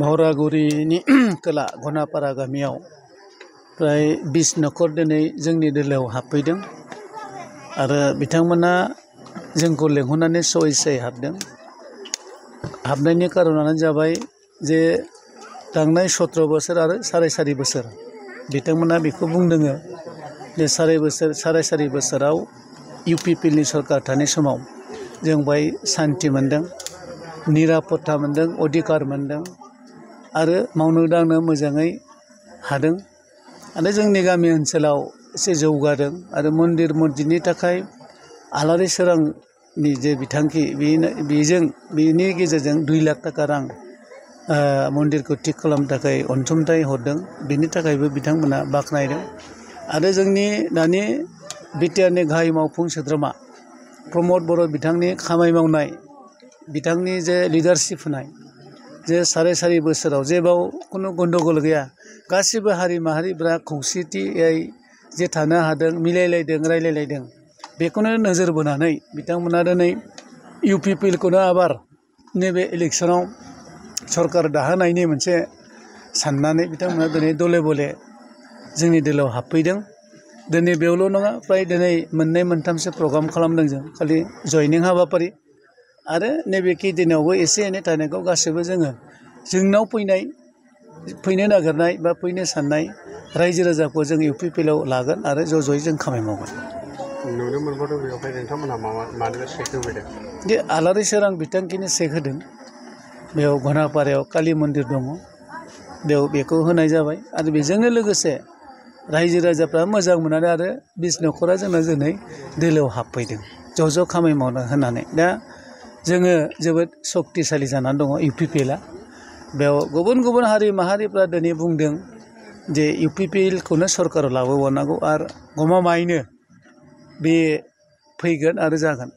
भावरागुरिनि खोला घनापारा गामियाव प्राय 20 न'खर दिनै जोंनि दोलोआव हाबफैदों आरो बिथांमोना जोंखौ लेंहरनानै स'इसायै हाबदों। हाबनायनि कारनानो जाबाय जे थांनाय 17 बोसोर आरो 4.5 बोसोर बिथांमोना बेखौ बुंदों जे 4.5 बोसोराव UPPनि सरकार थानाय समाव जों बाय सान्थि मोनदों, निरापत्ता मोनदों, अधिकार मोनदों आरो मावनो दांनो मोजाङै हादों आरो जोंनि गामि ओनसोलाव एसे जौगादों आरो मन्दिर मस्जिदनि थाखाय आलारि सोरांनि जे बिथांखि बेनि गेजेरजों 2 लाख थाखा रां मन्दिरखौ थिक खालामनो थाखाय अनसुंथाइ हरदों। बेनि थाखायबो बिथांमोना बाख्नायदों आरो जोंनि दानि बिटिआरनि गाहाय मावफुं सोद्रोमा प्रमद बर' बिथांनि खामानि मावनाय, बिथांनि जे लिडारशिप होनाय जे 4.5 बोसोराव जेबाव खुनु गन्दगल गैया, गासिबो हारि माहारिफ्रा खौसेथियै जे थानो हादों, मिलायलायदों, रायलायलायदों, बेखौनो नोजोर बोनानै बिथांमोना दिनै UPPखौनो आबार नैबे इलेक्सनाव सरकार दाहोनायनि मोनसे साननानै बिथांमोना दिनै दले बले जोंनि दोलोआव हाबफैदों। दिनै बेयावल' नङा, फ्राय दिनै 2-3सो प्रग्राम खालामदों जों, खालि जयनिं हाबाफारि आरो नैबे खैदिनावबो एसे एनै थानायखौ गासैबो जोंनाव फैनो नागिरनाय बा फैनो साननाय रायजो राजाखौ जों UPPआव लागोन आरो ज'ज'यै जों खामानि मावगोन। नुनो मोनबावदों बेवहाय नोंथांमोनहा मानो चेक होफैदों? जे आलारि सोरां बिथांखिनि चेक होदों। बेयाव घनापारायाव कालि मन्दिर दङ, बेयाव बेखौ होनाय जाबाय आरो बेजोंनो लोगोसे रायजो राजाफ्रा मोजां मोननानै आरो 20 न'खरा जोंना दिनै दोलोआव हाबफैदों ज' खामानि मावनो होननानै। दा जोङो जोबोद सक्तिशालि जानानै दङ UPPआ। बेयाव गुबुन हारि माहारिफ्रा दिनै बुंदों जे UPPखौनो सरकाराव लाबोबावनांगौ आरो गमामायैनो बे फैगोन आरो जागोन।